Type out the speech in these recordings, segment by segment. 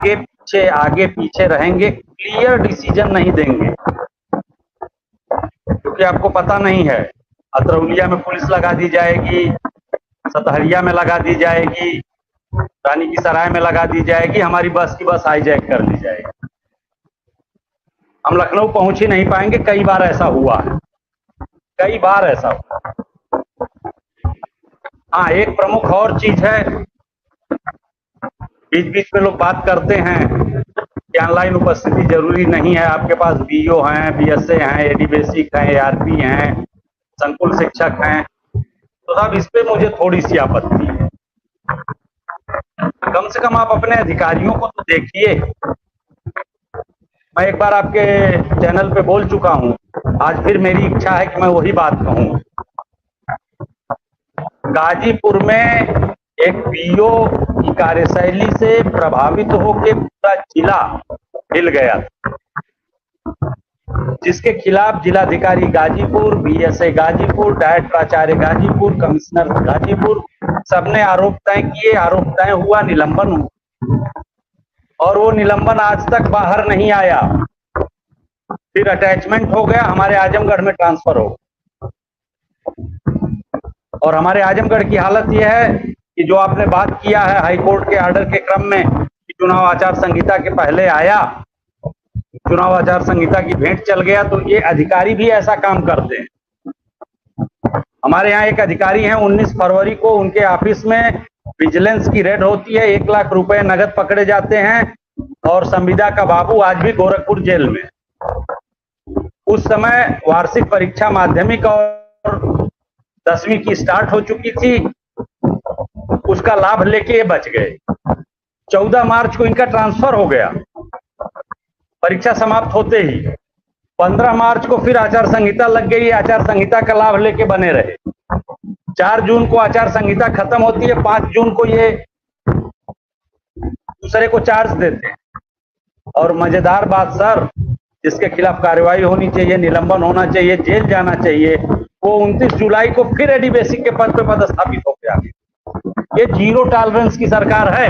आगे पीछे रहेंगे, क्लियर डिसीजन नहीं देंगे, क्योंकि आपको पता नहीं है अतरौलिया में पुलिस लगा दी जाएगी, सतहरिया में लगा दी जाएगी, रानी की सराय में लगा दी जाएगी, हमारी बस की बस हाईजैक कर ली जाएगी, हम लखनऊ पहुंच ही नहीं पाएंगे। कई बार ऐसा हुआ है, कई बार ऐसा हुआ। हाँ, एक प्रमुख और चीज है, बीच बीच में लोग बात करते हैं कि ऑनलाइन उपस्थिति जरूरी नहीं है, आपके पास बीओ हैं, बीएसए हैं, एडी बेसिक हैं, एआरपी हैं, संकुल शिक्षक हैं, तो साहब इस पे मुझे थोड़ी सी आपत्ति है। कम से कम आप अपने अधिकारियों को तो देखिए। मैं एक बार आपके चैनल पे बोल चुका हूं, आज फिर मेरी इच्छा है कि मैं वही बात कहूं। गाजीपुर में एक पीओ की कार्यशैली से प्रभावित होकर पूरा जिला हिल गया था, जिसके खिलाफ जिलाधिकारी गाजीपुर, बीएसए गाजीपुर, डायट प्राचार्य गाजीपुर, कमिश्नर गाजीपुर सबने आरोप तय किए, आरोप तय हुआ, निलंबन हुआ, और वो निलंबन आज तक बाहर नहीं आया। फिर अटैचमेंट हो गया, हमारे आजमगढ़ में ट्रांसफर हो, और हमारे आजमगढ़ की हालत यह है कि जो आपने बात किया है हाईकोर्ट के ऑर्डर के क्रम में कि चुनाव आचार संहिता के पहले आया, चुनाव आचार संहिता की भेंट चल गया, तो ये अधिकारी भी ऐसा काम करते हैं। हमारे यहाँ एक अधिकारी हैं, 19 फरवरी को उनके ऑफिस में विजिलेंस की रेड होती है, 1 लाख रुपए नगद पकड़े जाते हैं, और संविदा का बाबू आज भी गोरखपुर जेल में। उस समय वार्षिक परीक्षा माध्यमिक और 10वीं की स्टार्ट हो चुकी थी, उसका लाभ लेके ये बच गए। 14 मार्च को इनका ट्रांसफर हो गया परीक्षा समाप्त होते ही। 15 मार्च को फिर आचार संहिता लग गई, आचार संहिता का लाभ लेके बने रहे। 4 जून को आचार संहिता खत्म होती है, 5 जून को ये दूसरे को चार्ज देते हैं। और मजेदार बात सर, जिसके खिलाफ कार्रवाई होनी चाहिए, निलंबन होना चाहिए, जेल जाना चाहिए, वो 29 जुलाई को फिर एडी बेसिक के पद पे पदस्थापित हो गया। ये जीरो टॉलरेंस की सरकार है।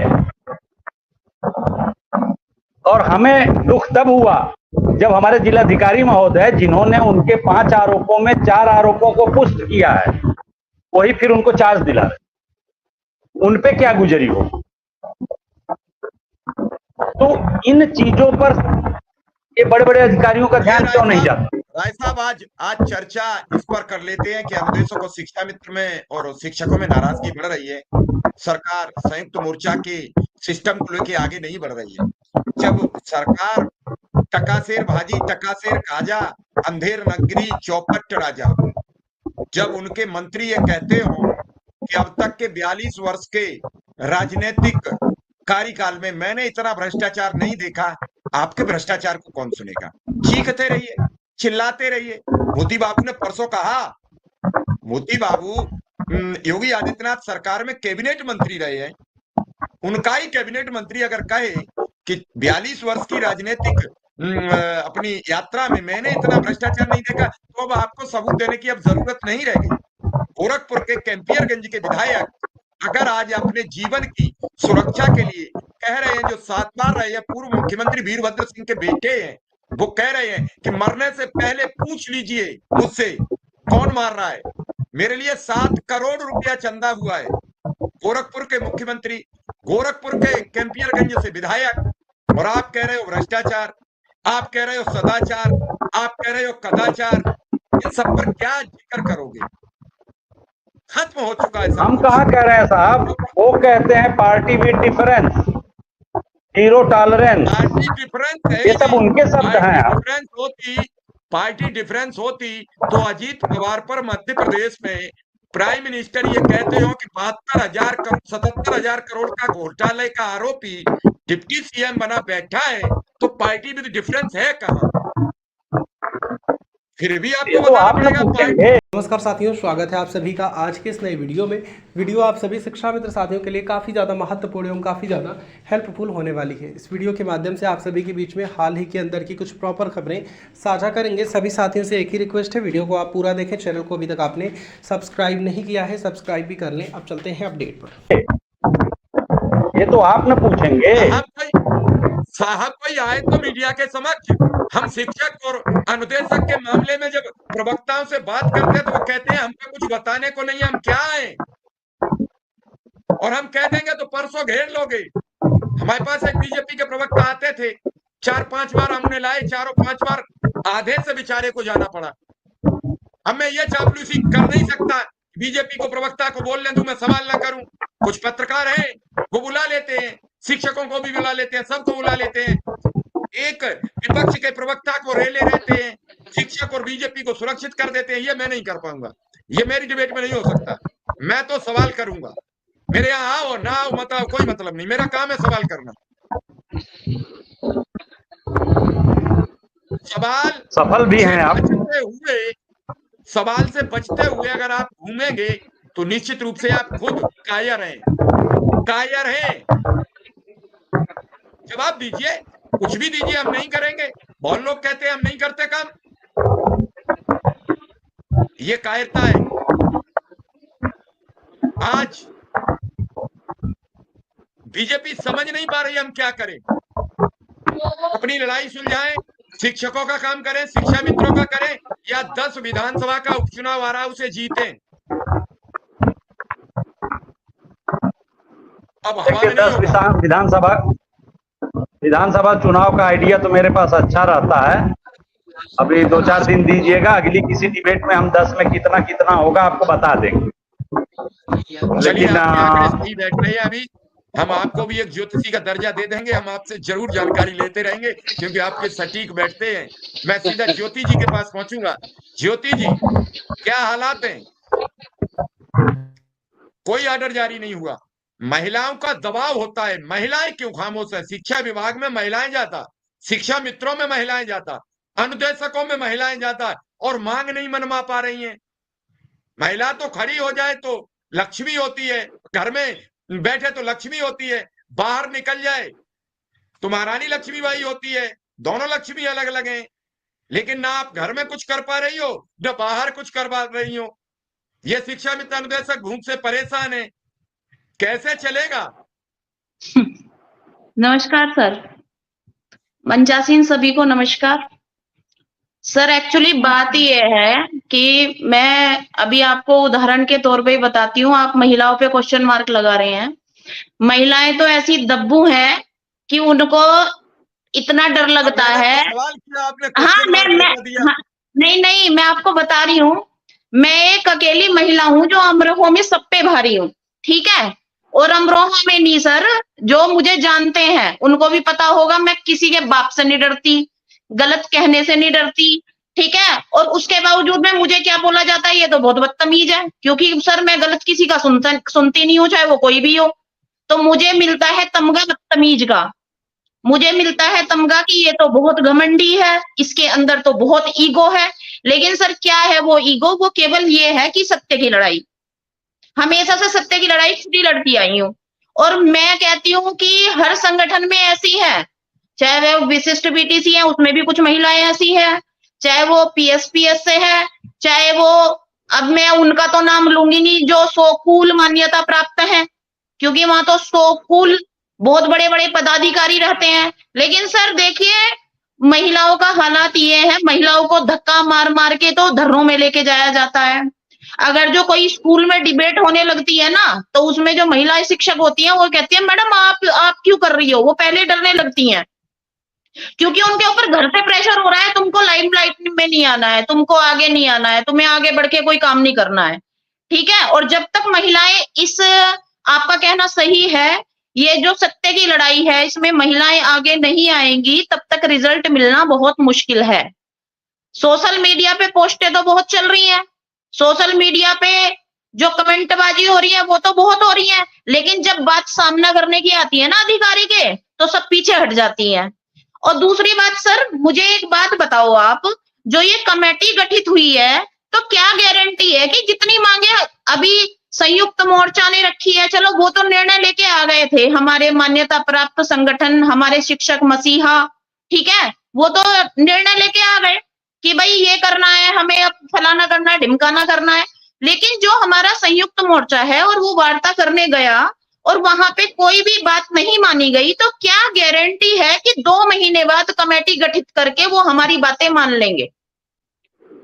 और हमें दुख तब हुआ जब हमारे जिलाधिकारी महोदय, जिन्होंने उनके 5 आरोपों में 4 आरोपों को पुष्ट किया है, वही फिर उनको चार्ज दिला रहे। उन पे क्या गुजरी हो। तो इन चीजों पर ये बड़े बड़े अधिकारियों का ध्यान क्यों नहीं जाता। राय साहब, आज चर्चा इस पर कर लेते हैं कि अनुदेशों को शिक्षा मित्र में और शिक्षकों में नाराजगी बढ़ रही है। सरकार संयुक्त मोर्चा के सिस्टम को लेकर आगे नहीं बढ़ रही है। जब सरकार टकासेर भाजी टकासेर खाजा, अंधेर नगरी चौपट राजा, जब उनके मंत्री ये कहते हो कि अब तक के 42 वर्ष के राजनीतिक कार्यकाल में मैंने इतना भ्रष्टाचार नहीं देखा, आपके भ्रष्टाचार को कौन सुनेगा। चीखते रहिए, चिल्लाते रहिए। मोदी बाबू ने परसों कहा, मोदी बाबू योगी आदित्यनाथ सरकार में कैबिनेट मंत्री रहे हैं, उनका ही कैबिनेट मंत्री अगर कहे कि 42 वर्ष की राजनीतिक अपनी यात्रा में मैंने इतना भ्रष्टाचार नहीं देखा, तो अब आपको सबूत देने की अब जरूरत नहीं रह गई। गोरखपुर के कैंपियरगंज के विधायक अगर आज अपने जीवन की सुरक्षा के लिए कह रहे हैं, जो 7 बार रहे हैं, पूर्व मुख्यमंत्री वीरभद्र सिंह के बेटे हैं, वो कह रहे हैं कि मरने से पहले पूछ लीजिए मुझसे कौन मार रहा है। मेरे लिए 7 करोड़ रुपया चंदा हुआ है। गोरखपुर के मुख्यमंत्री, गोरखपुर के कैंपियरगंज से विधायक, और आप कह रहे हो भ्रष्टाचार, आप कह रहे हो सदाचार, आप कह रहे हो कदाचार। इन सब पर क्या जिक्र करोगे। खत्म हो चुका है। हम कहाँ कह रहे हैं साहब, वो कहते हैं party with difference, zero tolerance. Party difference है, ये सब उनके शब्द हैं। पार्टी डिफरेंस होती तो अजीत पवार पर मध्य प्रदेश में प्राइम मिनिस्टर ये कहते हो कि 77,000 करोड़ का घोटाले का आरोपी डिप्टी सीएम बना बैठा है, तो पार्टी विद डिफरेंस है कहाँ। फिर भी आपको बताना पड़ेगा। नमस्कार साथियों, स्वागत है आप सभी का आज के इस नए वीडियो में। वीडियो आप सभी शिक्षा मित्र साथियों के लिए काफ़ी ज़्यादा महत्वपूर्ण एवं काफ़ी ज़्यादा हेल्पफुल होने वाली है। इस वीडियो के माध्यम से आप सभी के बीच में हाल ही के अंदर की कुछ प्रॉपर खबरें साझा करेंगे। सभी साथियों से एक ही रिक्वेस्ट है, वीडियो को आप पूरा देखें। चैनल को अभी तक आपने सब्सक्राइब नहीं किया है, सब्सक्राइब भी कर लें। अब चलते हैं अपडेट पर। ये तो आप न पूछेंगे, साहब कोई आए तो मीडिया के समक्ष। हम शिक्षक और अनुदेशक के मामले में जब प्रवक्ताओं से बात करते हैं तो वो कहते हैं हमको कुछ बताने को नहीं है, हम क्या आए, और हम कह देंगे तो परसों घेर लोगे। हमारे पास एक बीजेपी के प्रवक्ता आते थे, 4-5 बार हमने लाए, 4-5 बार आधे से बेचारे को जाना पड़ा। अब मैं ये चापलूसी कर नहीं सकता, बीजेपी को प्रवक्ता को बोल ले दूं मैं सवाल ना करूं। कुछ पत्रकार हैं वो बुला लेते हैं, शिक्षकों को भी बुला लेते हैं, सबको बुला लेते हैं, एक विपक्ष के प्रवक्ता को रेले रहते हैं, शिक्षक और बीजेपी को सुरक्षित कर देते हैं। ये मैं नहीं कर पाऊंगा, ये मेरी डिबेट में नहीं हो सकता। मैं तो सवाल करूंगा, मेरे यहाँ आओ ना आओ मत आओ कोई मतलब नहीं, मेरा काम है सवाल करना। सवाल सफल भी हैं आप। सवाल से बचते हुए अगर आप घूमेंगे तो निश्चित रूप से आप खुद कायर हैं, कायर हैं। जवाब दीजिए, कुछ भी दीजिए, हम नहीं करेंगे। बहुत लोग कहते हैं हम नहीं करते काम, ये कायरता है। आज बीजेपी समझ नहीं पा रही हम क्या करें, अपनी लड़ाई सुलझाएं, शिक्षकों का काम करें, शिक्षा मित्रों का करें, या 10 विधानसभा का उपचुनाव आ रहा है उसे जीतें। अब हमारे 10 विधानसभा चुनाव का आइडिया तो मेरे पास अच्छा रहता है। अभी 2-4 दिन दीजिएगा, अगली किसी डिबेट में हम 10 में कितना कितना होगा आपको बता देंगे। लेकिन सही बैठ रहे हैं अभी, हम आपको भी एक ज्योतिषी का दर्जा दे देंगे, हम आपसे जरूर जानकारी लेते रहेंगे क्योंकि आपके सटीक बैठते हैं। मैं सीधा ज्योति जी के पास पहुंचूंगा। ज्योति जी, क्या हालात हैं? कोई ऑर्डर जारी नहीं हुआ, महिलाओं का दबाव होता है, महिलाएं क्यों खामोश है? शिक्षा विभाग में महिलाएं जाता, शिक्षा मित्रों में महिलाएं जाता, अनुदेशकों में महिलाएं जाता, और मांग नहीं मनवा पा रही हैं। महिला तो खड़ी हो जाए तो लक्ष्मी होती है, घर में बैठे तो लक्ष्मी होती है, बाहर निकल जाए तो महारानी लक्ष्मीबाई होती है। दोनों लक्ष्मी अलग अलग हैं, लेकिन ना आप घर में कुछ कर पा रही हो ना बाहर कुछ कर पा रही हो। ये शिक्षा मित्र अनुदेशक भूख से परेशान है, कैसे चलेगा? नमस्कार सर, मंचासीन सभी को नमस्कार। सर एक्चुअली बात ये है कि मैं अभी आपको उदाहरण के तौर पे ही बताती हूँ। आप महिलाओं पे क्वेश्चन मार्क लगा रहे हैं। महिलाएं तो ऐसी दब्बू हैं कि उनको इतना डर लगता है। सवाल किया आपने, हाँ नहीं मैं आपको बता रही हूँ। मैं एक अकेली महिला हूँ जो अमरोहा में सब पे भारी हूँ, ठीक है? और अमरोहा में नहीं सर, जो मुझे जानते हैं उनको भी पता होगा, मैं किसी के बाप से नहीं डरती, गलत कहने से नहीं डरती, ठीक है? और उसके बावजूद में मुझे क्या बोला जाता है, ये तो बहुत बदतमीज है, क्योंकि सर मैं गलत किसी का सुनती नहीं हूँ, चाहे वो कोई भी हो। तो मुझे मिलता है तमगा बदतमीज का, मुझे मिलता है तमगा कि ये तो बहुत घमंडी है, इसके अंदर तो बहुत ईगो है। लेकिन सर क्या है वो ईगो? वो केवल ये है कि सत्य की लड़ाई, हमेशा से सत्य की लड़ाई खुद ही लड़ती आई हूँ। और मैं कहती हूँ कि हर संगठन में ऐसी है, चाहे वो विशिष्ट बीटीसी है उसमें भी कुछ महिलाएं ऐसी है, चाहे वो पीएसपीएस से है, चाहे वो, अब मैं उनका तो नाम लूंगी नहीं, जो सोकूल मान्यता प्राप्त है, क्योंकि वहां तो सोकूल बहुत बड़े बड़े पदाधिकारी रहते हैं। लेकिन सर देखिए, महिलाओं का हालात ये है, महिलाओं को धक्का मार मार के तो धरनों में लेके जाया जाता है। अगर जो कोई स्कूल में डिबेट होने लगती है ना, तो उसमें जो महिला शिक्षक होती हैं वो कहती है मैडम आप क्यों कर रही हो? वो पहले डरने लगती हैं, क्योंकि उनके ऊपर घर से प्रेशर हो रहा है, तुमको लाइमलाइट में नहीं आना है, तुमको आगे नहीं आना है, तुम्हें आगे बढ़ के कोई काम नहीं करना है, ठीक है? और जब तक महिलाएं इस, आपका कहना सही है, ये जो सत्य की लड़ाई है इसमें महिलाएं आगे नहीं आएंगी, तब तक रिजल्ट मिलना बहुत मुश्किल है। सोशल मीडिया पे पोस्टें तो बहुत चल रही हैं, सोशल मीडिया पे जो कमेंटबाजी हो रही है वो तो बहुत हो रही है, लेकिन जब बात सामना करने की आती है ना अधिकारी के, तो सब पीछे हट जाती हैं। और दूसरी बात सर, मुझे एक बात बताओ आप, जो ये कमेटी गठित हुई है तो क्या गारंटी है कि जितनी मांगे अभी संयुक्त मोर्चा ने रखी है, चलो वो तो निर्णय लेके आ गए थे, हमारे मान्यता प्राप्त संगठन, हमारे शिक्षक मसीहा, ठीक है, वो तो निर्णय लेके आ गए कि भाई ये करना है, हमें अब फलाना करना है, ढिमकाना करना है। लेकिन जो हमारा संयुक्त मोर्चा है और वो वार्ता करने गया, और वहां पे कोई भी बात नहीं मानी गई, तो क्या गारंटी है कि 2 महीने बाद कमेटी गठित करके वो हमारी बातें मान लेंगे?